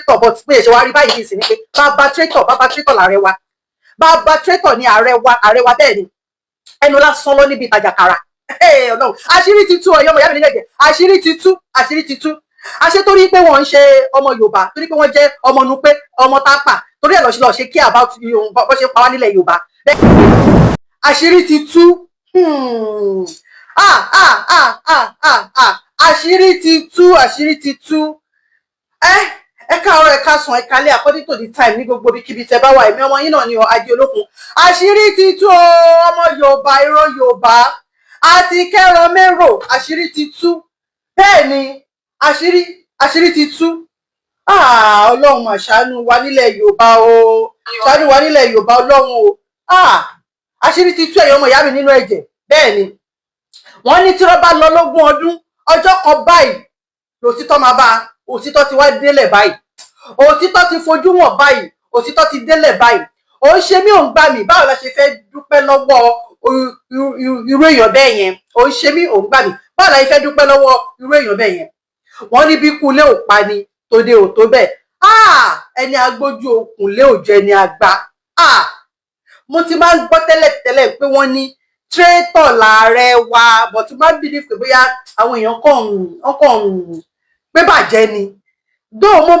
traitor but pé ṣe wá rí báyìí nísìnyí pé bàbá traitor làárẹ̀ wa bàbá traitor ni ààrẹ wa bẹ́ẹ̀ ni ẹnu lásán ló níbi ìtajàkàrà Ọlọ́run àṣírí ti tú ọyọmọ yàrá nílẹ̀ jẹ àṣírí ti tú àṣẹ torí pé wọ́n ń ṣe ọmọ Yorùbá torí pé wọ́n jẹ́ ọmọ Nupe ọmọ Tápà torí ẹ̀ lọ ṣe care about bó ṣe pa wá nílẹ̀ Yorùbá àṣírí ti tú àṣírí ti tú ẹ káàárọ̀ ẹ káàsán ẹ kálẹ́ according to the time ní gbogbo ibikíbi tẹ́ bá wà èmi ọmọ yín náà ni Ajé Olókun àṣírí ti tú ọmọ Yorùbá irọ́ Yorùbá àti kẹrọ mérò àṣírí ti tú bẹ́ẹ̀ ni àṣírí ti tú Ọlọ́run mà ṣàánú wa nílẹ̀ Yorùbá o ṣàánú wa nílẹ̀ Yorùbá Ọlọ́run o àṣírí ti tú ẹ̀yin ọmọ ìyá mi nínú ẹ̀jẹ̀ bẹ́ẹ̀ ni wọ́n ní tí wọ́n bá lọ lógún ọdún ọjọ́ kan báyìí lòtítọ́ máa bá òtítọ́ ti wá délẹ̀ báyìí òtítọ́ ti fojú wọn báyìí òtítọ́ ti délẹ̀ báyìí ó ń ṣe mí ò ń gbà mí báwo la ṣe fẹ́ dúpẹ́ lọ́wọ́ irú èèyàn bẹ́ẹ̀ yẹn ó ń ṣe mí ò ń gbà mí báwo la ṣe fẹ́ dúpẹ́ lọ́wọ́ irú èèyàn bẹ́ẹ̀ yẹn wọ́n ní bí kulé ò pa ni tòde ò tó bẹ́ẹ̀ ẹni agbójú okùn lé ò jẹ́ ni àgbà mo ti máa ń gbọ́ tẹ́lẹ̀ pé wọ́n ní traitor làárẹ̀ wa but máa ń believe pé bóyá àwọn èèyàn kàn pé bàjẹ́ ni dóò mo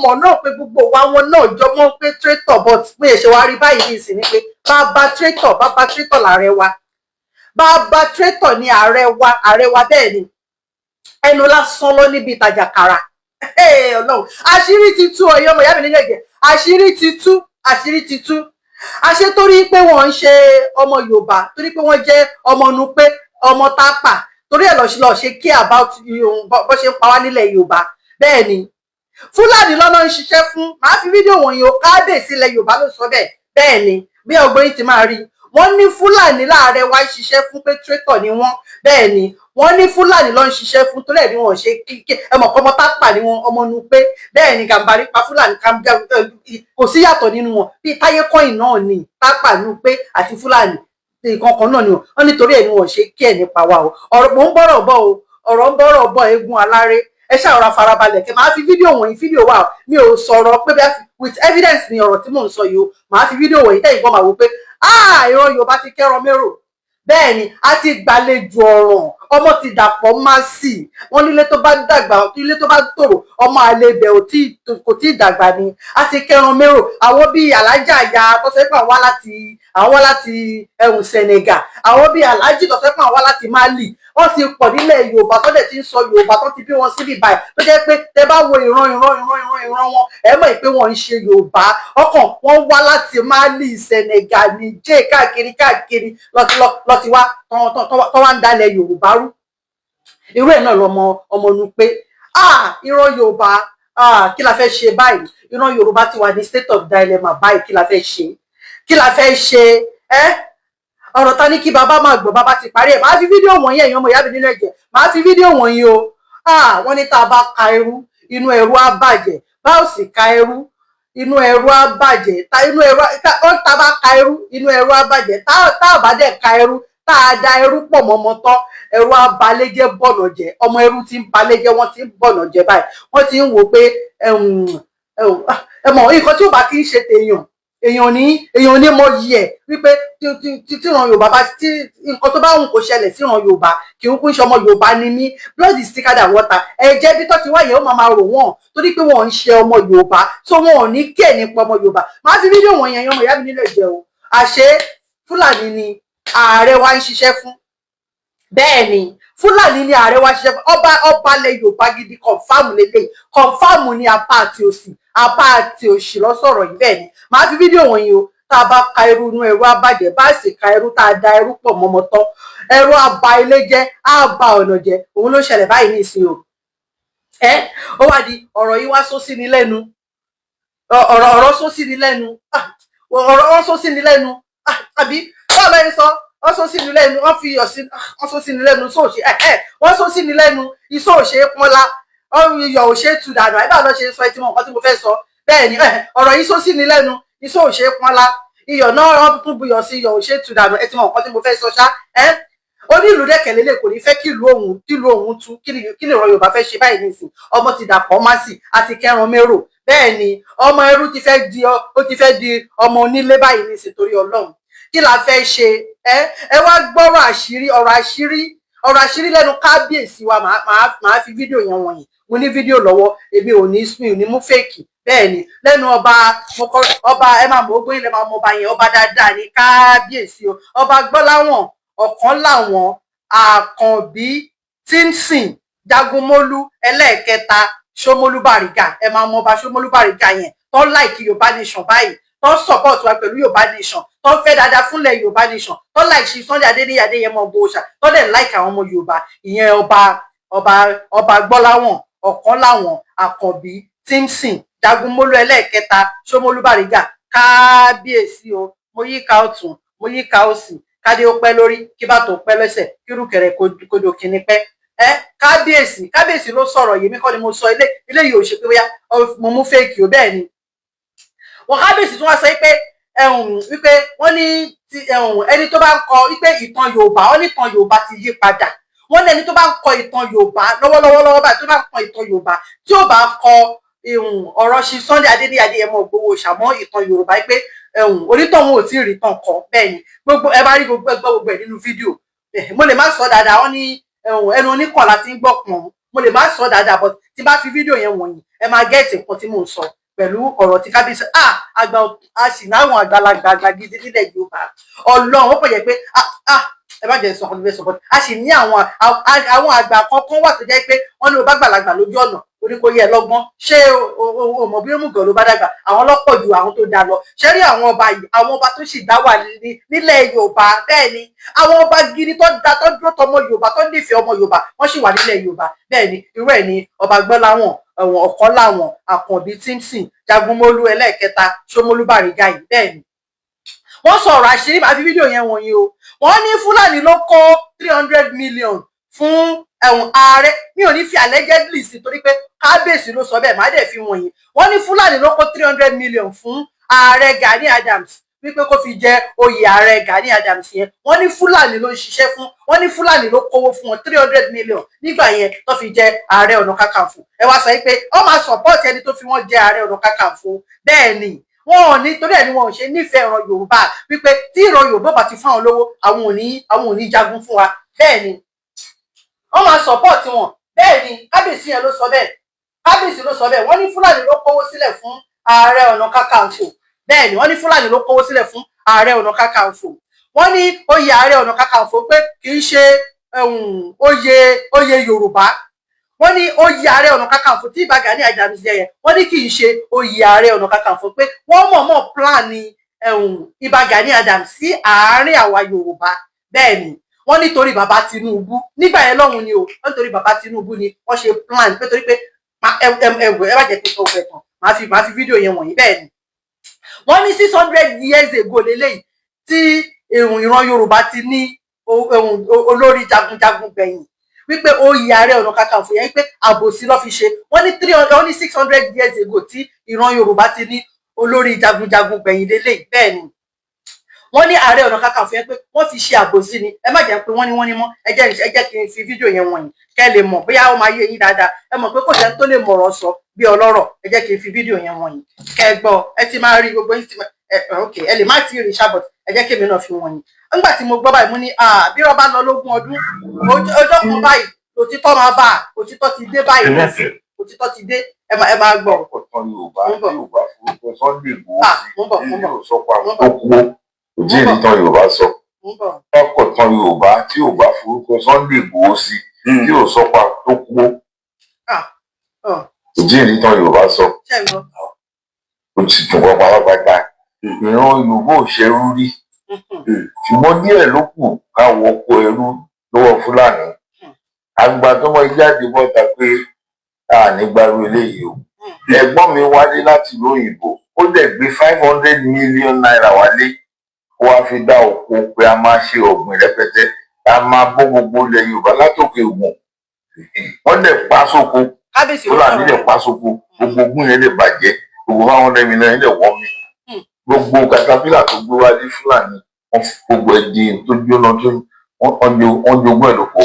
mọ̀ náà pé gbogbo wa wọn náà jọ mọ́ pé traitor but pé ṣe wá rí báyìí ní ìsìn ni pé bàbá traitor làárẹ̀ wa bàbá traitor ni ààrẹ wa bẹ́ẹ̀ ni ẹnu lásán ló níbi ìtajàkàrà Ọlọ́run àṣírí ti tú ọyọmọ ìyá mi nílẹ̀ jẹ àṣírí ti tú àṣẹ torí pé wọ́n ń ṣe ọmọ Yorùbá torí pé wọ́n jẹ́ ọmọ Nupe ọmọ Tápà torí ẹ̀ lọ ṣe care about bó ṣe ń pa wá nílẹ̀ Yorùbá bẹ́ẹ̀ ni Fúlàní lọ́nà ń ṣiṣẹ́ fún màá fi fídíò wọ̀nyí o káàdèsí ilẹ̀ Yorùbá ló sọ bẹ́ẹ̀ ni bí ọgbọ́n yìí ti máa rí wọ́n ní Fúlàní láàrẹ wa ń ṣiṣẹ́ fún pé traitor ni wọ́n bẹ́ẹ̀ ni wọ́n ní Fúlàní ló ń ṣiṣẹ́ fún torí ẹ̀ ni wọ́n ṣe ẹmọ̀ ọmọ Tápà ni wọ́n ọmọ Nupe bẹ́ẹ̀ ni Gàmbàrí pa Fúlàní kò sí yàtọ̀ nínú wọn bí Táyé Kọ́yìn náà ni Tápà Nupe àti Fúlàní nǹkan kan náà ni wọ́n nítorí ẹ̀ ni wọ́n ṣe kí ẹ̀ nípa wa o ọ̀rọ̀ mò ń bọ̀rọ̀ bọ̀ o ọ̀rọ̀ ń bọ̀rọ̀ bọ̀ eégún aláré ẹ ṣàrọ̀ra farabalẹ̀ kẹ́ máa fi fídíò wọ̀nyí fídíò wa mi ò sọ̀rọ̀ pé with evidence ni ọ̀rọ̀ tí mò ń sọ yìí o máa fi fídíò wọ̀nyí tẹ́yìn gbọ́n máa wò pé ìran Yorùbá ti kẹ́rọ mérò bẹ́ẹ̀ ni a ti gbàlejò ọ̀ràn ọmọ ti dàpọ̀ má sí wọn nílé tó bá dàgbà ilé tó bá tòrò ọmọ àlebẹ̀ kò tí ì dàgbà ni a ti kẹ́rọ mérò àwọn bíi alájà àyà tọ́sẹ́pà wá láti Senegal àwọn bíi alájì tọ́sẹ́pà wá láti Mali wọ́n ti pọ̀ nílẹ̀ Yorùbá tó dẹ̀ ti ń sọ Yorùbá tó ti bí wọn síbí báyìí tó jẹ́ pé tẹ bá wo ìran wọn ẹ mọ̀ pé wọ́n ń ṣe Yorùbá ọkàn wọ́n wá láti Mali Senegal Niger káàkiri lọ ti wá tó wá ń dalẹ̀ Yorùbá rú irú ẹ̀ náà ọmọ Nupe ìran Yorùbá kí la fẹ́ ṣe báyìí ìran Yorùbá ti wà ní state of dilemma báyìí kí la fẹ́ ṣe ọ̀rọ̀ ta ní kí bàbá máa gbọ́ bàbá ti parí ẹ̀ máa fi fídíò wọ̀nyí ẹ̀yin ọmọ ìyá mi nínú ẹ̀jẹ̀ máa fi fídíò wọ̀nyí o wọ́n ní tá a bá ka ẹrú inú ẹrú á bàjẹ́ bá ò sì ka ẹrú inú ẹrú á bàjẹ́ tá a bá ka ẹrú inú ẹrú á bàjẹ́ tá a bá dẹ̀ ka ẹrú tá a da ẹrú pọ̀ mọ́mọ́ tán ẹrú á balẹ̀ jẹ́ bọ̀nà jẹ́ ọmọ ẹrú ti ń balẹ̀ jẹ́ wọ́n ti ń bọ̀nà jẹ́ báyìí wọ́n ti ń wò pé ẹ mọ̀ nǹkan tí ò bá kí ń ṣe tèèyàn èèyàn ní mo yí ẹ wípé tíran Yorùbá bá tí nǹkan tó bá wù kó ṣẹlẹ̀ síran Yorùbá kì í kún ṣe ọmọ Yorùbá ni mí blood is thicker than water ẹ̀jẹ̀ bí tó ti wáyé ó máa rò wọ́n torí pé wọ́n ń ṣe ọmọ Yorùbá tó wọn ò ní kí ẹ̀ nípa ọmọ Yorùbá máa fi fídíò wọ̀nyí ẹ̀yin ọmọ ìyá mi nílẹ̀ jẹ́ o àṣé Fúlàní ni ààrẹ wa ń ṣiṣẹ́ fún bẹ́ẹ̀ ni Fúlàní ni ààrẹ wa ṣiṣẹ́ fún ọba ilẹ̀ Yorùbá gidi kọ̀ǹfàmù lélẹ̀ kọ̀ǹfàmù ni apá àti òsì lọ́sọ̀rọ̀ yìí bẹ́ẹ̀ ni máa fi fídíò wọ̀nyí o tá a bá ka ẹrú inú ẹrú á bàjẹ́ bá sì ka ẹrú tá a da ẹrú pọ̀ mọ́mọ́ tán ẹrú á ba ilé jẹ́ á ba ọ̀nà jẹ́ òun ló ṣẹlẹ̀ báyìí ní ìsìn o ó wá di ọ̀rọ̀ yìí wá só sí ni lẹ́nu ọ̀rọ̀ só sí ni lẹ́nu ọ̀rọ̀ só sí ni lẹ́nu àbí báwo lẹ́yìn sọ wọ́n sọ sí ni lẹ́nu wọ́n fi iyọ̀ sí wọ́n sọ sí ni lẹ́nu sóòṣe wọ́n sọ sí ni lẹ́nu iṣẹ́ òṣè pọ́nlá iyọ̀ òṣè tù dànù àìbá lọ́ ṣe sọ ẹtí mọ̀ nǹkan tí mo fẹ́ sọ bẹ́ẹ̀ ni ọ̀rọ̀ yìí sọ sí ni lẹ́nu iṣẹ́ òṣè pọ́nlá iyọ̀ náà wọ́n tún buyọ̀ sí iyọ̀ òṣè tù dànù ẹtí mọ̀ nǹkan tí mo fẹ́ sọ ṣá onílù dẹ́kẹ̀lé lè kò ní fẹ́ kí ìlú òun tú kí ni ìran Yorùbá fẹ́ ṣe báyìí nísìn ọmọ ti dàpọ̀ má sí àti kẹran mérò bẹ́ẹ̀ ni ọmọ ẹrú ti fẹ́ di ọmọ onílé báyìí ní ìsìntorí Ọlọ́run kí la fẹ́ ṣe ẹ wá gbọ́rọ̀ àṣírí ọ̀rọ̀ àṣírí lẹ́nu kábíyèsí wa màá fi fídíò yẹn wọ̀nyí mo ní fídíò lọ́wọ́ èmi ò ní mú fèkì bẹ́ẹ̀ ni lẹ́nu ọba ẹ máa mọ ogún ilẹ̀ máa mọ ọba yẹn ọba dáadáa ní kábíyèsí o ọba Gbọ́láhàn ọ̀kan làwọn Àkànbí Tímsìn Jagunmólú ẹlẹ́ẹ̀kẹta Ṣómólú Bàrígà ẹ máa mọ ọba Ṣómólú Bàrígà yẹn tó láìkí Yorùbá nation báyìí tó support wa pẹ̀lú Yorùbá nation tó fẹ́ dáadáa fúnlẹ̀ Yorùbá nation tó láìsí Sunday Adéníyì Adéyẹmọ Ògbóòṣà tó dẹ̀ láìkí àwọn ọmọ Yorùbá ìyẹn ọba Gbọ́láhàn ọ̀kan làwọn Àkànbí Tímsìn Jagunmólú ẹlẹ́ẹ̀kẹta Ṣómólú Bàrígà kábíyèsí o mo yíká ọ̀tún mo yíká òsì kádé ó pẹ́ lórí kí bàtò pẹ́ lẹ́sẹ̀ kírùkẹ̀rẹ̀ kodo kìíní pẹ́ kábíyèsí ló sọ̀rọ̀ yèmí kọ́ ni mo sọ ilé yìí ò ṣe pé bóyá mo mú fèkì o bẹ́ẹ̀ ni wọn kábíyèsí tún wá sọ pé wípé wọ́n ní ẹni tó bá ń kọ wípé ìtàn Yorùbá wọ́n ní ìtàn Yorùbá ti yí padà wọ́n ní ẹni tó bá ń kọ ìtàn Yorùbá lọ́wọ́lọ́wọ́ báyìí tó bá ń kọ ìtàn Yorùbá tí ó bá kọ ọ̀rọ̀ ṣi Sunday Adéníyì Adéyẹmọ Ògbóòṣà mọ́ ìtàn Yorùbá pé onítọ̀hún ò tí ì rí tàn kọ bẹ́ẹ̀ ni gbogbo ẹ bá rí gbogbo ẹ̀ nínú fídíò mo lè má sọ dáadáa wọ́n ní ẹnu oníkàn láti ń gbọ́ pọ̀n mo lè má sọ dáadáa but tí bá fi fídíò yẹn wọ̀nyí ẹ máa gẹ́ẹ̀tì nǹkan tí mò ń sọ pẹ̀lú ọ̀rọ̀ tí kábíyèsí àgbà àṣìláwọn àgbàlagbà gidi nílẹ̀ Yorùbá Ọlọ́run ó pọ̀ jẹ́ pé ẹ má jẹ́ sọ ọdún bẹ́ẹ̀ sọ but a sì ní àwọn àgbà kankan wà tó jẹ́ pé wọ́n ní o bá gbàlagbà lójú ọ̀nà orí kò yẹ lọ́gbọ́n ṣé o mọ̀ bí òmùgọ̀ ló bá dàgbà àwọn ọlọ́pọ̀ ju àwọn tó dá lọ ṣé rí àwọn ọba yìí àwọn ọba tó sì dá wà nílẹ̀ Yorùbá bẹ́ẹ̀ ni àwọn ọba gidi tó dá tó dúró tọmọ Yorùbá tó nífẹ̀ẹ́ ọmọ Yorùbá wọ́n sì wà nílẹ̀ Yorùbá bẹ́ẹ̀ ni irú ẹ̀ ni ọba Gbọ́láhàn ọ̀kan làwọn Àkànbí Tímsìn Jagunmólú ẹlẹ́ẹ̀kẹta Ṣómólú Bàrígà yìí bẹ́ẹ̀ ni wọ́n sọ̀rọ̀ àṣírí máa fi fídíò yẹn wọ̀nyí o wọ́n ní Fúlàní ló kó 300 million fún ààrẹ mi ò ní fi allegedly sí torí pé kábíyèsí ló sọ bẹ́ẹ̀ má dẹ̀ fi wọ̀nyí wọ́n ní Fúlàní ló kó 300 million fún ààrẹ Gani Adams wípé kó fi jẹ oyè ààrẹ Gani Adams yẹn wọ́n ní Fúlàní ló ń ṣiṣẹ́ fún wọ́n ní Fúlàní ló kówó fún wọn 300 million nígbà yẹn tó fi jẹ ààrẹ ọ̀nà kakanfò ẹ wá sọ pé ó máa support ẹni tó fi wọ́n jẹ ààrẹ ọ̀nà kakanfò bẹ́ẹ̀ ni wọn ò ní torí ẹ̀ ni wọn ò ṣe nífẹ̀ẹ́ ìran Yorùbá wípé tí ìran Yorùbá bá ti fáwọn lówó àwọn ò ní jagun fún wa bẹ́ẹ̀ ni wọ́n máa support wọn bẹ́ẹ̀ ni kábíyèsí yẹn ló sọ bẹ́ẹ̀ wọ́n ní Fúlàní ló kówó sílẹ̀ fún ààrẹ ọ̀nà kakanfò bẹ́ẹ̀ ni wọ́n ní Fúlàní ló kówó sílẹ̀ fún ààrẹ ọ̀nà kakanfò wọ́n ní oyè ààrẹ ọ̀nà kakanfò pé kì í ṣe oyè Yorùbá wọ́n ní oyè ààrẹ ọ̀nà kakanfò tí Ìbà Gani Adams jẹ yẹn wọ́n ní kì í ṣe oyè ààrẹ ọ̀nà kakanfò pé wọ́n mọ̀ọ́mọ̀ plan ni Ìbà Gani Adams sí àárín àwa Yorùbá bẹ́ẹ̀ ni wọ́n nítorí bàbá Tinubu nígbà yẹn lọ́hùn ni o wọ́n nítorí bàbá Tinubu ni wọ́n ṣe plan pé torí pé ẹ má jẹ́ pé sọ fẹ́ tán máa fi fídíò yẹn wọ̀nyí bẹ́ẹ̀ ni wọ́n ní 600 years ago lélẹ́yìí tí ìran Yorùbá ti ní olórí jagunjagun gbẹ̀yìn wípé oyè ààrẹ ọ̀nà kakanfò yẹn pé àbòsí ló fi ṣe wọ́n ní 600 years ago tí ìran Yorùbá ti ní olórí jagunjagun gbẹ̀yìn lélẹ́yìí bẹ́ẹ̀ ni wọ́n ní ààrẹ ọ̀nà kakanfò yẹn pé wọ́n fi ṣe àbòsí ni ẹ má jẹ́ pé wọ́n ní mọ́ ẹ jẹ́ kí n fi fídíò yẹn wọ̀nyí kẹ́ lè mọ̀ bóyá ó máa yé yín dáadáa ẹ mọ̀ pé kò sẹ́ni tó lè mọ̀rọ̀ sọ bí ọlọ́rọ̀ ẹ jẹ́ kí n fi fídíò yẹn wọ̀nyí kẹ́ gbọ́ ẹ ti máa rí gbogbo yín ti ẹ lè má ti rí ṣàbọ̀t ẹ jẹ́ kí èmi náà fi wọ̀nyí nígbà tí mo gbọ́ báyìí mo ní bí wọ́n bá lọ lógún ọdún ọjọ́ kan báyìí òtítọ́ máa bá òtítọ́ ti dé báyìí òtítọ́ ti dé ẹ máa gbọ́. ọ̀tọ̀ Yorùbá forúkọ Sunday Igboho sí sọpọ̀ àwọn tó kú ojú ìtàn Yorùbá sọ ọkọ̀ tán Yorùbá tí ò bá forúkọ Sunday Igboho sí tí ò sọpọ̀ tó kú ojú ìtàn Yorùbá sọ ó ti dùn wọ́n pátápátá ìran Yorùbá ò ṣerú rí ṣùgbọ́n díẹ̀ ló kù káwọ́ ọkọ̀ ẹrú lọ́wọ́ Fúlàní àgbà tó mọ jáde bọ́ta pé nígbàrú eléyìí o ẹ̀gbọ́n mi wálé láti ìlú òyìnbó ó dẹ̀ gbé 500 million naira wálé ó wá fi dá oko pé a máa ṣe ọ̀gbìn rẹpẹtẹ a máa bọ́ gbogbo ilẹ̀ Yorùbá látòkè Ògùn wọ́n dẹ̀ pa sóko Fúlàní dẹ̀ pa sóko gbogbo ogún yẹn lè bàjẹ́ gbogbo 500 million yẹn lè wọ́ mi gbogbo katapila tó gbé wálé Fúlàní wọ́n gbogbo ẹ̀dín tó jóná tó wọ́n jogún ẹ̀ lóko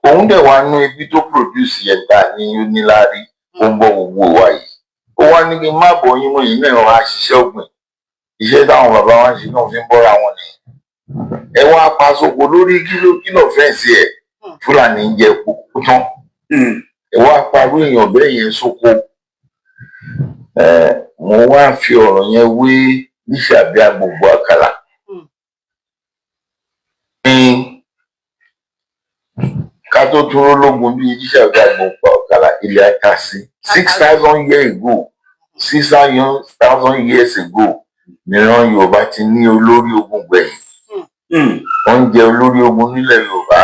òun dẹ̀ wá nú ibi tó produce yẹn ta ní onílárí ó ń bọ́ gbogbo wa yìí ó wá ní kí n má bọ̀ yín mọ́ yìí náà wá ṣiṣẹ́ ọ̀gbìn iṣẹ́ táwọn bàbá wa ń ṣe náà fi ń bọ́ra wọn nìyẹn ẹ wá pa sóko lórí kílò fẹ́ǹsì ẹ̀ Fúlàní ń jẹ kókó tán ẹ wá parú èèyàn bẹ́ẹ̀ yẹn sóko mo wá fi ọ̀rọ̀ yẹn wé Lísàbí Agbogbo Àkàlà ní ká tó tún rólógun bíi Lísàbí Agbogbo Àkàlà ilẹ̀ ata sí 6,000 years ago 6,000 years ago nìran Yorùbá ti ní olórí ogun gbẹ̀yìn wọ́n ń jẹ olórí ogun nílẹ̀ Yorùbá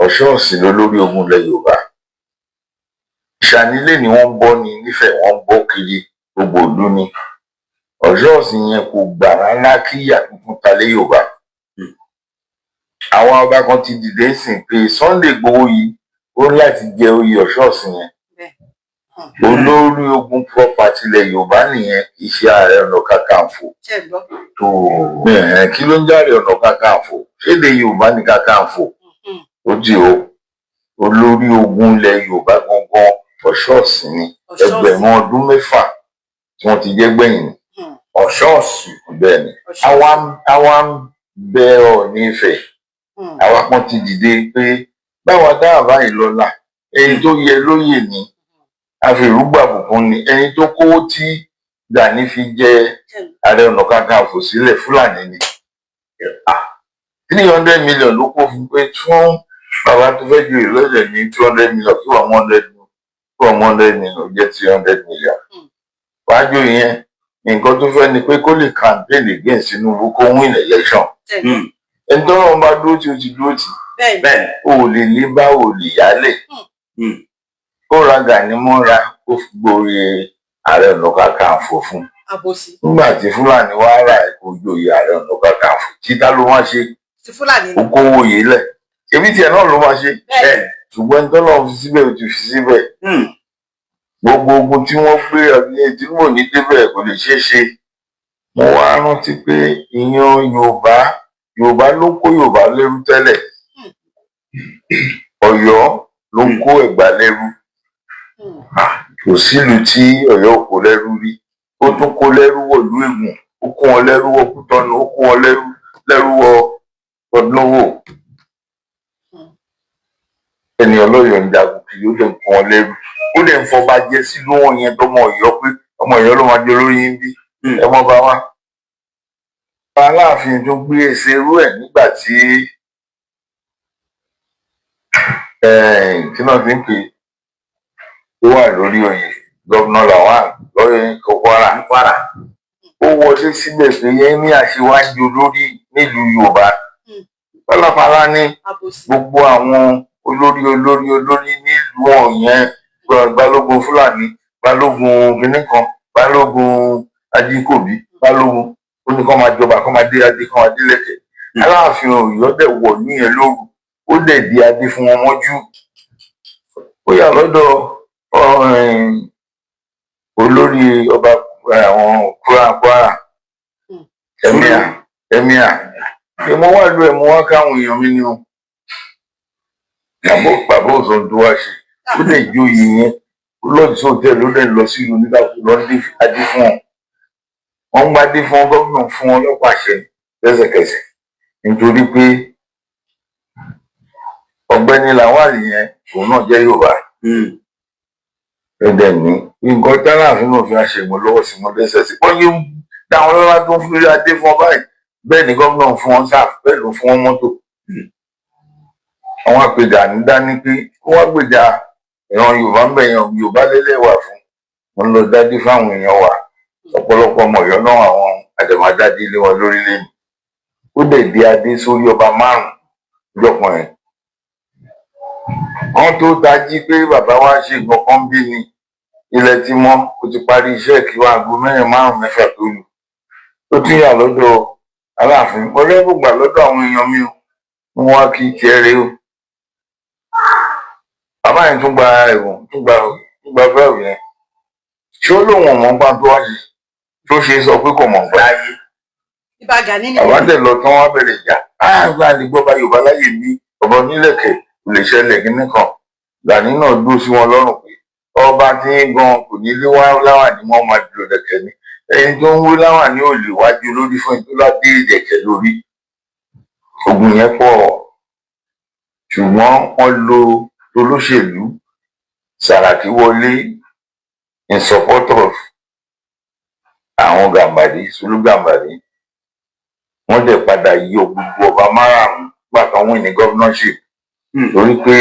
Ọ̀ṣọ́ọ̀sì lólórí ogun ilẹ̀ Yorùbá Ìṣànílé ni wọ́n ń bọ́ ní Nífẹ̀ẹ́ wọ́n ń bọ́ kiri gbogbo ìlú ni Ọ̀ṣọ́ọ̀sì yẹn kò gbà rárá kí ìyà tuntun ta lé Yorùbá àwọn ọba kan ti dìde sìn pé Sunday Igboho yìí ó láti jẹ oyè Ọ̀ṣọ́ọ̀sì yẹn olórí ogun property ilẹ̀ Yorùbá nìyẹn iṣẹ́ Ààrẹ Ọ̀nà Kakanfò tó kí ló ń járe Ọ̀nà Kakanfò ṣéde Yorùbá ní Kakanfò ó di olórí ogun ilẹ̀ Yorùbá gangan Ọ̀ṣọ́ọ̀sì ni ẹgbẹ̀rún ọdún mẹ́fà tí wọ́n ti jẹ́ gbẹ̀yìn Ọ̀ṣọ́ọ̀sì bẹ́ẹ̀ ni àwa ń bẹ Ọọ̀ni Ifẹ̀ àwa kan ti dìde pé báwa dáhà báyìí lọ́la ẹni tó yẹ lóyè ni àfìrúgbàbùkún ni ẹni tó kówó tí Gani fi jẹ Ààrẹ Ọ̀nà Kakanfò sílẹ̀ Fúlàní ni 300 million ló kó fún pé fún bàbá tó fẹ́ ju ìlọ́jẹ̀ ní 200 million kí wọ́n 100 million jẹ́ 300 million wájú yẹn nǹkan tó fẹ́ ni pé kó lè campaign against Tinubu kó win election ẹni tó náà bá dúró tí o ti dúró tì bẹ́ẹ̀ o ò lè lé bá o lè yálẹ̀ kó ra Gani mọ́ra kó fi gborí Ààrẹ Ọ̀nà Kakanfò fún nígbà tí Fúlàní wá rà ẹ̀ kó joyè Ààrẹ Ọ̀nà Kakanfò títà ló máa ṣe ó kówó yìí lẹ̀ ebi tiẹ̀ náà ló máa ṣe ṣùgbọ́n ẹni tó náà fi síbẹ̀ ó ti fi síbẹ̀ gbogbo ogun tí wọ́n gbé ọdún tí mò ní débẹ̀ kò lè ṣeé ṣe mo wá rántí pé ìyan Yorùbá ló kó Yorùbá lẹ́rú tẹ́lẹ̀ Ọ̀yọ́ ló kó Ẹ̀gbá lẹ́rú kò sílùú tí Ọ̀yọ́ kó lẹ́rú rí ó tún kó lẹ́rú wọ̀lú Ègùn ó kó wọn lẹ́rú wọ Kútọ́nù ó kó wọn lẹ́rú wọ Ọdúnwò ẹni ọlọ́yọ̀ ń jagun kiri ó lè kó wọn lẹ́rú ó lè ń fọba jẹ sílùú wọn yẹn tọmọ Ọ̀yọ́ pé ọmọ Ọ̀yọ́ ló máa jẹ olórí yín bí ẹ mọ bá wá. Aláàfin tó gbé ẹsẹ̀ irú ẹ̀ nígbà tí náà ti ń pè ó wà lórí oyè Gọ́vnà Lawan lọ́yẹ̀ Kwara ó wọlé síbẹ̀ pé yẹn ní aṣíwájú olórí nílùú Yorùbá pálapàla ní gbogbo àwọn olórí nílùú ọ̀yẹn Balógun Fúlàní Balógun kìnnìkan Balógun Ajíkòbí Balógun ó ní kó máa jọba kó máa dé adé kó máa dé lẹ́kẹ̀ Aláàfin Ọ̀yọ́ dẹ̀ wọ̀ ní yẹn lóru ó dẹ̀ di adé fún wọn mọ́jú ó yà lọ́dọ̀ olórí ọba àwọn Kwara ẹ̀míà mo wá lu ẹ̀ mo wá káwọn èèyàn mi ní o bàbá òsàn tó wá ṣe ó lè jó yìí yẹn lọ́ọ̀dì sóòtẹ́ẹ̀ ló lè lọ sí ìlú nígbà tó lọ dé adé fún wọn wọ́n ń gbadé fún gómìnà fún wọn lọ́pàṣẹ lẹ́sẹ̀kẹsẹ̀ nítorí pé Ọ̀gbẹ́ni Lawal yẹn òun náà jẹ́ Yorùbá ẹ̀dẹ̀ ní nǹkan tẹ́láàfin náà fi àṣẹ̀gbọ́n lọ́wọ́ sí wọn lẹ́sẹ̀ sí wọ́n yóò dáwọn lọ́la tó ń fi adé fún ọ báyìí bẹ́ẹ̀ ni gómìnà fún wọn sáà bẹ́ẹ̀ ló fún wọn mọ́tò àwọn àpèjà ní dání pé kó wá gbèjà ìran Yorùbá ń bẹ̀yàn Yorùbá lélẹ̀ wà fún wọn lọ dádé fáwọn èèyàn wa ọ̀pọ̀lọpọ̀ ọmọ Ọ̀yọ́ náà àwọn àdèmàdáde ilé wọn lórílẹ̀ yìí ó dẹ̀ dé adé sórí ọba 5 lọ́pọ̀ yẹn wọ́n tó tají pé bàbá wa ṣe nǹkan kan bí ni ilẹ̀ ti mọ́ ó ti parí iṣẹ́ kí wọ́n aago 4, 5, 6 tó lù ó tún yà lọ́dọ̀ Aláàfin mo lẹ́bùn gbà lọ́dọ̀ àwọn èèyàn mi o wọ́n wá kí tiẹ̀ rèé o bàbá yẹn tún gba ẹ̀wọ̀n tún gba bẹ́ẹ̀rù yẹn ṣé ó lóun ọmọ gbà tó wá ṣe tó ṣe sọ pé kò mọ̀ gbà yé àwọn tẹ̀ lọ tán wá bẹ̀rẹ̀ ìjà àgbà lè gbọ́ bá Yorùbá láyè ní ọ̀bọ nílẹ̀kẹ̀ kò lè ṣẹlẹ̀ kíní kan Gani náà dúró sí wọn lọ́rùn pé ọba tí ń gan kò ní lé wá láwàní wọn máa dúró dẹ̀kẹ̀ ni ẹni tó ń wí láwàní ò lè wájú lórí fún ẹni tó ládé ìdẹ̀kẹ̀ lórí ogun yẹn pọ̀ ṣùgbọ́n wọ́n lo olóṣèlú Sàràkí wọlé in support of àwọn Gàmbàrí Sùlú Gàmbàrí wọ́n dẹ̀ padà yọ gbogbo ọba márààrún gbàtà wọn ní governorship torí pé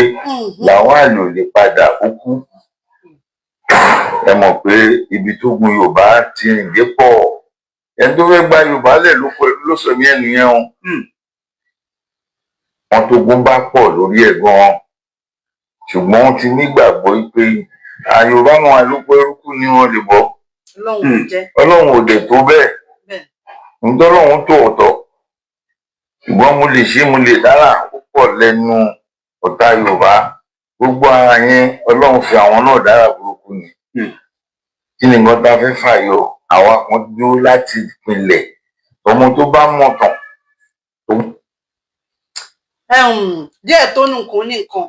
làwọn àlò lè padà ó kú ẹ mọ̀ pé ibi tó gun Yorùbá ti rìn dé pọ̀ ẹni tó fẹ́ gba Yorùbá lẹ̀ ló sọ ní ẹnu yẹn o wọn tó gún bá pọ̀ lórí ẹ̀ gan-an ṣùgbọ́n wọ́n ti nígbàgbọ́ pé Yorùbá wọn àlòpọ̀ eruku ni wọ́n lè bọ́ Ọlọ́run ò dẹ̀ tó bẹ́ẹ̀ ntọ́lọ́run tó ọ̀tọ̀ ṣùgbọ́n mo lè ṣe mo lè dára púpọ̀ lẹ́nu ọ̀tá Yorùbá gbogbo ara yẹn Ọlọ́run fi àwọn náà dára burúkú ni kí ni nǹkan tá a fẹ́ fàyọ àwa kan dúró láti ìpìlẹ̀ ọmọ tó bá mọ̀ tán. díẹ̀ tó nù kún ní nǹkan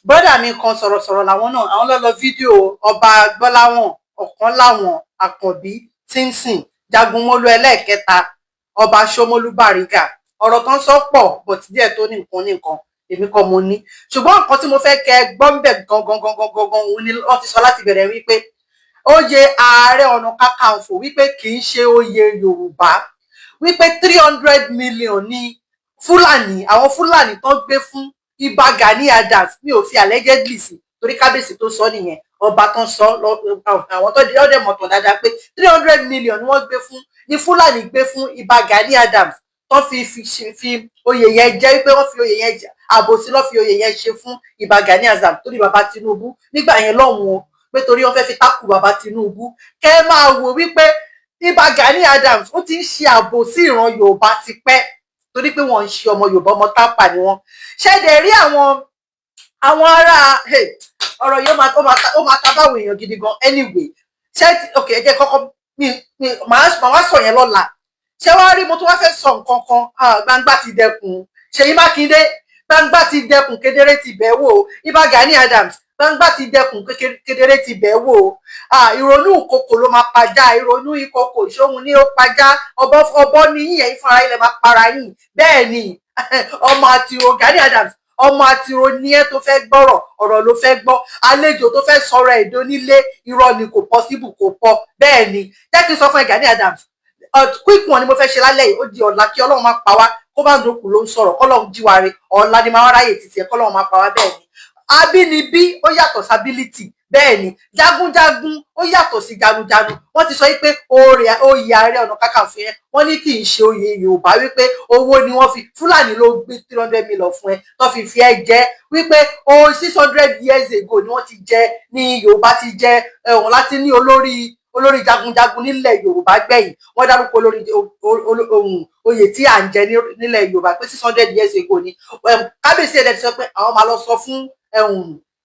bọ́dà mi kan sọ̀rọ̀sọ̀rọ̀ làwọn náà àwọn lọ́lọ́ fídíò ọba Gbọ́láhàn Ọ̀kánláwọn Àkànbí Tínsìn Jagunmólú ẹlẹ́ẹ̀kẹta ọba Ṣómólú Bàrígà ọ̀rọ̀ kan sọ pọ̀ but díẹ̀ tó ní nǹkan èmi kọ́ mo ní ṣùgbọ́n nǹkan tí mo fẹ́ kẹ́ gbọ́nbẹ̀ gangan òun ni wọ́n ti sọ láti bẹ̀rẹ̀ wípé oyè Ààrẹ Ọ̀nà Kakanfò wípé kì í ṣe oyè Yorùbá wípé 300 million ní Fúlàní àwọn Fúlàní tán gbé fún Ìbà Gani Adams mi ò fi allegedly sí torí kábíyèsí tó sọ nìyẹn ọba tán sọ àwọn tó dé mọ̀tàn dáadáa pé 300 million ni wọ́n gbé fún ní Fúlàní gbé fún Ìbà Gani Adams tán fi oyè yẹn jẹ́ wípé wọ́n fi oyè yẹn àbòsí lọ́ fi oyè yẹn ṣe fún Ìbà Gani Adams torí bàbá Tinubu nígbà yẹn lọ́hùn o pé torí wọ́n fẹ́ fi tákù bàbá Tinubu kẹ́ máa wò wípé Ìbà Gani Adams ó ti ń ṣe àbòsí ìran Yorùbá ti pẹ́ torí pé wọ́n ń ṣe ọmọ Yorùbá ọmọ tápà ni wọ́n ṣẹ̀dẹ̀ rí àwọn ará ọ̀rọ̀ yìí ó máa ta báwọn èèyàn gidi gan anyway ṣé ok ẹ jẹ́ kọ́kọ́ màá wá sọ yẹn lọ́la ṣé wàá rí mo tún wá fẹ́ sọ nǹkan kan gbangba ti dẹkùn Ṣèyí Mákindé gbangba ti dẹkùn kedere ti bẹ̀ wò Ìbà Gani Adams gbangba ti dẹkùn kedere ti bẹ̀ wò ìrònú ìkòkò ló máa pajá ìrònú ìkòkò ìṣòhun ní ó pajá ọbọ ní yíyẹn ìfúnra ilẹ̀ máa para yín bẹ́ẹ̀ ni ọmọ àtìrò Gani Adams ọmọ àtìrò ní ẹ tó fẹ́ gbọ́rọ̀ ọ̀rọ̀ ló fẹ́ gbọ́ àlejò tó fẹ́ sọ̀rọ̀ ẹ̀dọ́ nílé irọ́ ni kò possible kò pọ̀ bẹ́ẹ̀ ni jẹ́ kí n sọ fún ẹ Gani Adams quick one ni mo fẹ́ ṣe lálẹ́ yìí ó di ọ̀la kí Ọlọ́run máa pa wá kó bá ń dòkù ló ń sọ̀rọ̀ kọ́lọ́run jíwáre ọ̀la ni máa wá ráyè títí ẹ̀ kọ́lọ́run máa pa wá bẹ́ẹ̀ ni abínibí ó yàtọ̀ sábílítì bẹ́ẹ̀ ni jagunjagun ó yàtọ̀ sí janujanu wọ́n ti sọ wípé oyè Ààrẹ Ọ̀nà Kakanfò yẹn wọ́n ní kì í ṣe oyè Yorùbá wípé owó ni wọ́n fi Fúlàní ló gbé 300 million fún ẹ tó fi ẹ jẹ wípé 600 years ago ni wọ́n ti jẹ ní Yorùbá ti jẹ ẹ̀wọ̀n láti ní olórí jagunjagun nílẹ̀ Yorùbá gbẹ̀yìn wọ́n dárúkọ oyè tí à ń jẹ nílẹ̀ Yorùbá pé 600 years ago ni kábíyèsí ẹ̀dẹ̀ ti sọ pé àwọn máa lọ sọ fún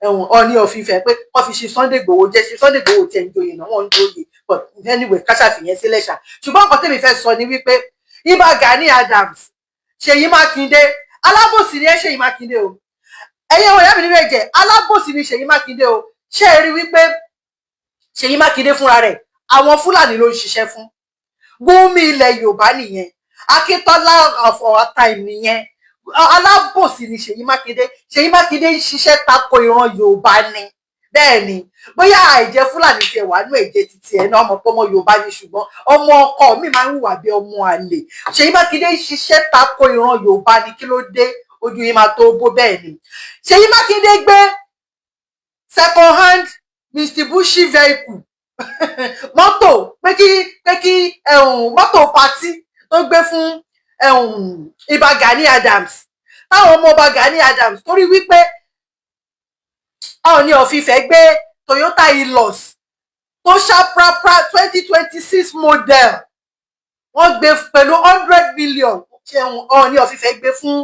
Ọọ̀ni of Ifẹ̀ pé wọ́n fi ṣe Sunday Igboho jẹ́ ṣe Sunday Igboho tiẹ̀ ń joyè náà wọ́n ń joyè but anyway káṣà fìyẹn sílẹ̀ ṣá ṣùgbọ́n nǹkan tèmi fẹ́ sọ ni wípé Ìbà Gani Adams Ṣèyí Mákindé alábòsí ni Ṣèyí Mákindé o ẹ̀yin ọmọ ìyá mi nínú ẹ̀jẹ̀ alábòsí ni Ṣèyí Mákindé o ṣé ẹ rí wípé Ṣèyí Mákindé fúnra rẹ̀ àwọn Fúlàní ló ń ṣiṣẹ́ fún Gúnmi ilẹ̀ Yorùbá nìyẹn Akíntọ́lá of our time nìyẹn alábòsí ni Ṣèyí Mákindé Ṣèyí Mákindé ń ṣiṣẹ́ tako ìran Yorùbá ni bẹ́ẹ̀ ni bóyá àìjẹ́ Fúlàní tiẹ̀ wà nú ẹ̀jẹ̀ títí ẹ̀ náà ọmọ pọ́mọ Yorùbá ni ṣùgbọ́n ọmọ ọkọ mi máa ń hùwà bí ọmọ àlè Ṣèyí Mákindé ń ṣiṣẹ́ tako ìran Yorùbá ni kí ló dé ojú yìí máa tó bó bẹ́ẹ̀ ni Ṣèyí Mákindé gbé second hand Mitsubishi vehicle mọ́tò pé kí mọ́tò pàtí tó gbé fún Ìbà Gani Adams táwọn ọmọ Ìbà Gani Adams torí wípé Ọọ̀ni of Ifẹ̀ gbé Toyota Hilux tó ṣàprápra 2026 model wọ́n gbé pẹ̀lú 100 million Ọọ̀ni of Ifẹ̀ gbé fún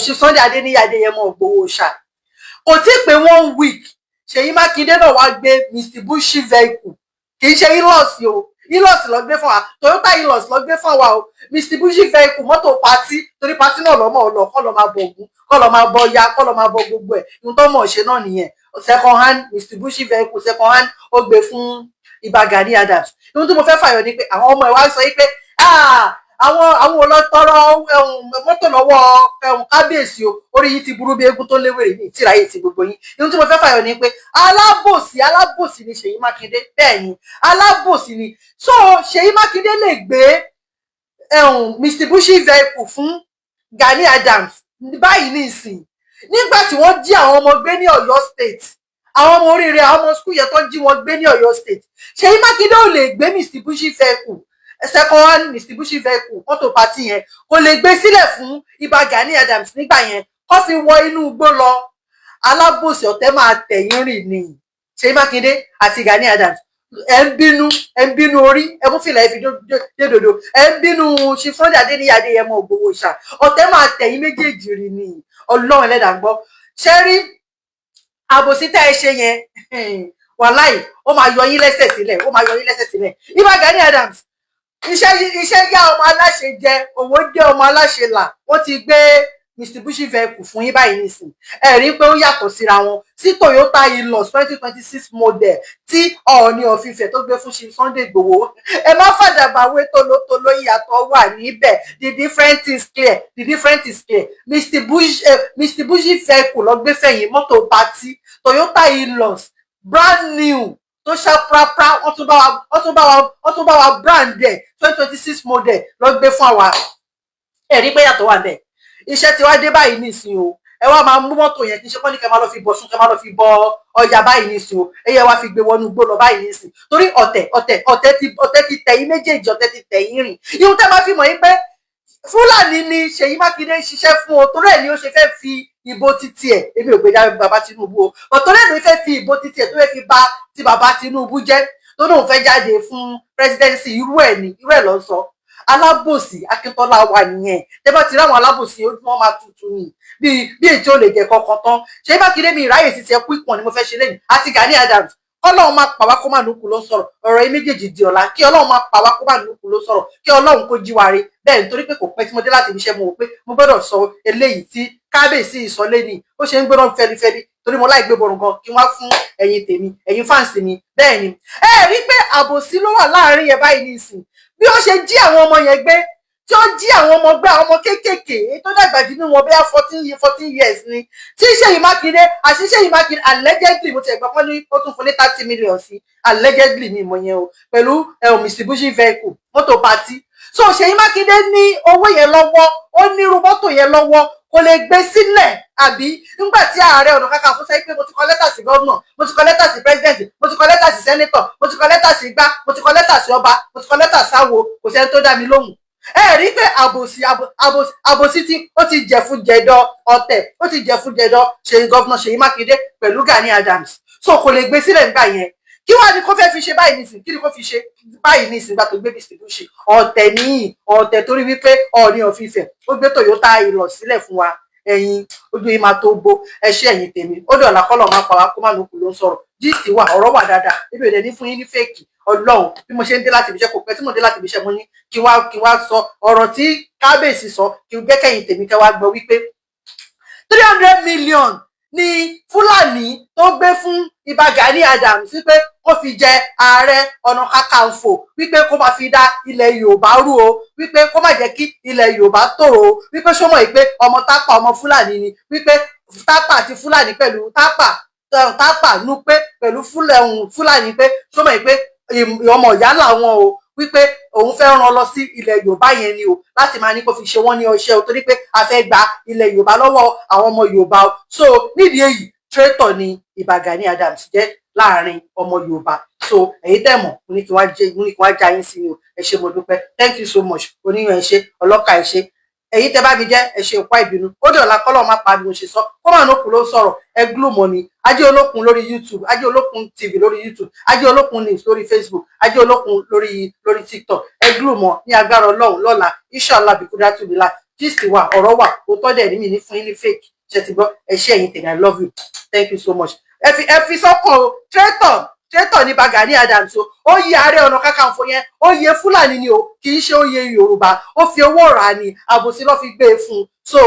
ṣe Sunday Adéníyì Adéyẹmọ Ìgbòho ṣá kò tí ì pé 1 week Ṣèyí Mákindé náà wá gbé Mitsubishi vehicle kì í ṣe Hilux o Hilux lọ gbé fún wa, Toyota Hilux lọ gbé fún wa o, Mitsubishi vehicle mọ́tò pati torí pati náà lọ́mọ ọ̀lọ́ kọ́ lọ́ máa bọ̀ Ògún kọ́ lọ́ máa bọ̀ ya kọ́ lọ́ máa bọ̀ gbogbo ẹ̀ ohun tó mọ̀ ṣe náà nìyẹn. Second hand Mitsubishi vehicle second hand ó gbé fún Ìbà Gani Adams. Ohun tí mo fẹ́ fàyọ ni pé àwọn ọmọ ẹ̀ wá sọ pé àwọn olótọrọ mọ́tò lọ́wọ́ kábíyèsí o, orí yìí ti burú bí eégún tó léwèrè ní ìtìráyè ti gbogbo yín. Ohun tí mo fẹ́ fàyọ ni pé alábòsí ni Ṣèyí Mákindé, bẹ́ẹ̀ ni alábòsí ni. So Ṣèyí Mákindé lè gbé Mitsubishi vehicle fún Gani Adams báyìí ní ìsìn nígbà tí wọ́n jí àwọn ọmọ gbé ní Ọ̀yọ́ state, àwọn ọmọ oríire àwọn ọmọ skul yẹn tó jí wọn gbé ní Ọ̀yọ́ state. Ṣèyí Mákindé ò lè gbé Mitsubishi vehicle second hand Mitsubishi vehicle mọ́tò pàtì yẹn kò lè gbé sílẹ̀ fún Ìbà Gani Adams nígbà yẹn kó fi wọ inú igbó lọ. Alábòsí ọ̀tẹ̀ máa tẹ̀yìn rìn ni Ṣèyí Mákindé àti Gani Adams. Ẹ ń bínú orí ẹ mú fìlà ẹ fi dédòdò, ẹ ń bínú Chief Sunday Adéníyì Adéyẹmọ Ògbówóṣà, ọ̀tẹ̀ máa tẹ̀yìn méjèèjì rìn ni. Ọlọ́run ẹlẹ́dàá gbọ́. Ṣé rí àbòsí tẹ́ ẹ ṣe yẹn wàláì ó máa yọ yín lẹ́sẹ̀ sílẹ̀, ó máa yọ yín lẹ́sẹ̀ sílẹ̀. Ìbà Gani Adams iṣẹ́ yá ọmọ aláṣẹ jẹ, òwò jẹ́ ọmọ aláṣẹ là. Wọ́n ti gbé Mitsubishi vehicle fún yín báyìí nísìn. Ẹ rí pé ó yàtọ̀ síra wọn sí Toyota Hilux 2026 model tí Ọọ̀ni of Ifẹ̀ tó gbé fún Chief Sunday Igboho. Ẹ má fàdàbàwé tolótoló, ìyàtọ̀ wà níbẹ̀. The difference is clear. The difference is clear. Mitsubishi vehicle lọ gbé fẹ̀yìn mọ́tò pati, Toyota Hilux brand new tó ṣá prapra wọ́n tún bá wa brand ẹ̀ 2026 model lọ gbé fún àwa. Ẹ rí pé yàtọ̀ wà bẹ́ẹ̀. Iṣẹ́ tí wá dé báyìí nísìn o, ẹ wá máa mú mọ́tò yẹn kí n ṣe kọ́ ní kẹ́ máa lọ fi bọ̀ sún kẹ́ máa lọ fi bọ ọjà báyìí nísìn o, ẹyẹ wá fi gbé wọnú igbó lọ báyìí nísìn torí ọ̀tẹ̀ ti tẹ̀yìn méjèèjì, ọ̀tẹ̀ ti tẹ̀yìn rìn. Ihun tẹ́ máa fi mọ̀ yín pé Fúlàní ni Ṣèyí Mákindé ń ṣiṣẹ́ fún o, torí ẹ̀ ni ó ṣe fẹ́ fi ìbò títí ẹ̀, èmi ò gbé dá bàbá Tinubu o, ọ̀tọ̀rẹ́ ló fẹ́ fi ìbò títí ẹ̀ tó fẹ́ fi bà ti bàbá Tinubu jẹ́ tó lóun fẹ́ jáde fún presidency. Irú ẹ̀ ló ń sọ. Alábòsí Akíntọ́lá wà nìyẹn. Tẹ́ bá ti ráwọn alábòsí ojú wọn máa tutù ni bí èyí tí ó lè jẹ kankan tán. Ṣèyí Mákindé mi ìráyè ti tiẹ̀ kú ìpọ̀n ni mo fẹ́ ṣe lẹ́yìn àti Gani Adams. Ọlọ́run máa pa wá kó má nùkú ló sọ̀rọ̀ ọ̀rọ̀ yìí méjèèjì di ọ̀la, kí Ọlọ́run máa pa wá kó má nùkú ló sọ̀rọ̀, kí Ọlọ́run kó jí wa re. Bẹ́ẹ̀ nítorí pé kò pẹ́ tí mo dé láti ibi iṣẹ́ mo wò pé mo gbọ́dọ̀ sọ eléyìí tí kábíyèsí ìsọlé ni ó ṣe ń gbọ́dọ̀ fẹ́lifẹ́li torí mo láì gbé borun gan kí wọ́n fún ẹ̀yin tèmi ẹ̀yin fáǹsì mi. Bẹ́ẹ̀ ni ẹ rí pé àbòsí ló wà láàrin yẹn báyìí nísìn bí ó ṣe jí àwọn ọmọ yẹn gbé tí ó jí àwọn ọmọ gbé àwọn ọmọ kéékèèké tó dàgbà jù nínú wọn bóyá 14 years ni tí Ṣèyí Mákindé àti Ṣèyí Mákindé allegedly mo ti ẹ̀gbọ́n pọ́n ní ó tún fún ní 30 million sí allegedly mi mọ̀ yẹn o pẹ̀lú Mitsubishi vehicle mọ́tò pati. So Ṣèyí Mákindé ní owó yẹn lọ́wọ́, ó nírú mọ́tò yẹn lọ́wọ́, kò lè gbé sílẹ̀ àbí nígbà tí Ààrẹ Ọ̀nà Kakanfò sọ pé mo ti kọ lẹ́tà sí gọ́vnà, mo ti kọ lẹ́tà sí president, mo ti kọ lẹ́tà sí senator, mo ti kọ lẹ́tà sí igbá, mo ti kọ lẹ́tà sí ọba, mo ti kọ lẹ́tà sáwo, kò sẹ́ni tó dá mi lóhùn. Ẹ rí pé àbòsí tí ó ti jẹ fún jẹdọ ọ̀tẹ̀, ó ti jẹ fún jẹdọ gọ́vnà Ṣèyí Mákindé pẹ̀lú Gani Adams. So kò lè gbé sílẹ̀ nígbà yẹn. Kí wàá ní kó fẹ́ fi ṣe báyìí nísìn, kí ni kó fi ṣe báyìí nísìn gbà tó gbé Mitsubishi ọ̀tẹ̀ níyì ọ̀tẹ̀ torí wípé Ọọ̀ni of Ifẹ̀ ó gbé Toyota Hilux sílẹ̀ fún wa. Ẹ̀yin ojú yìí máa tó bó ẹ ṣé ẹ̀yin tèmi ó dọ̀la kọ́lọ̀ máa pa wá kó má nùkú ló ń sọ̀rọ̀ gist wà ọ̀rọ̀ wà dáadáa ibi èdè ní fún yín ní fèkì. Ọlọ́run bí mo ṣe ń dé láti ibiṣẹ́ kò pẹ́ tí mo dé láti ibiṣẹ́ mo ní kí wá sọ ọ̀rọ̀ tí kábíyèsí sọ kí n gbẹ́kẹ̀yìn tèmi kẹ́ wá gbọ́ wípé 300 million ni Fúlàní tó gbé fún Ìbà Gani Adams wípé kó fi jẹ Ààrẹ Ọ̀nà Kakanfò, wípé kó máa fi dá ilẹ̀ Yorùbá rú o, wípé kó má jẹ́ kí ilẹ̀ Yorùbá tòrò o, wípé ṣó mọ̀ pé ọmọ tápà ọmọ Fúlàní ni, wípé tápà àti Fúlàní pẹ̀lú tápà nú pé pẹ̀lú Fúlàní pé ṣó mọ̀ pé ọmọ ìyá làwọn o, wípé òun fẹ́ rán lọ sí ilẹ̀ Yorùbá yẹn ni o láti máa ní kó fi ṣe wọ́n ní ọṣẹ́ o torí pé a fẹ́ gba ilẹ̀ Yorùbá lọ́wọ́ àwọn ọmọ Yorùbá o. So nídìí èyí traitor ni Ìbà Gani Adams jẹ́ láàrin ọmọ Yorùbá. So èyí tẹ́ mọ̀ mo ní kí wá já yín sí ni o. Ẹ ṣé mo dúpẹ́, thank you so much. Oníyan ẹ ṣé, ọlọ́kà ẹ ṣé, èyí tẹ́ bá mi jẹ́ ẹ ṣé òpá ìbínú. Ó dé ọ̀la kọ́lọ̀ má pa bí mo ṣe sọ kó má nókun ló sọ̀rọ̀ ẹ glue money Ajé Olókun lórí YouTube, Ajé Olókun TV lórí YouTube, Ajé Olókun news lórí Facebook, Ajé Olókun lórí TikTok. Ẹ glue mọ́ ní agbára Ọlọ́run lọ́la inshallah bikuda to be like gist wà ọ̀rọ̀ wà òótọ́ dẹ̀ ní mi ní fún yín ní fake ṣe ti gbọ́ ẹ ṣé ẹ̀yin tèmi I love you, thank you so much. Ẹ fi sọ́kàn o traitor traitor ní Gani Adams o oyè Ààrẹ Ọ̀nà Kakanfò yẹn oyè Fúlàní ni o kì í ṣe oyè Yorùbá ó fi owó rà ní àbòsí ló fi gbé e fún so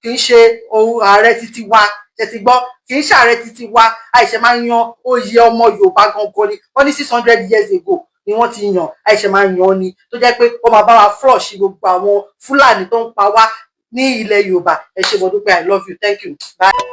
kì í ṣe ohun ààrẹ títí wa ẹ ti gbọ́ kì í ṣe ààrẹ títí wa àìṣe máa yan oyè ọmọ Yorùbá gangan ni wọ́n ní 600 years ago ni wọ́n ti yàn àìṣe máa yan ni tó jẹ́ pé ó máa bá wa flush gbogbo àwọn Fúlàní tó ń pa wá ní ilẹ̀ Yorùbá ẹ ṣé mo dúpẹ́ I love you thank you bye.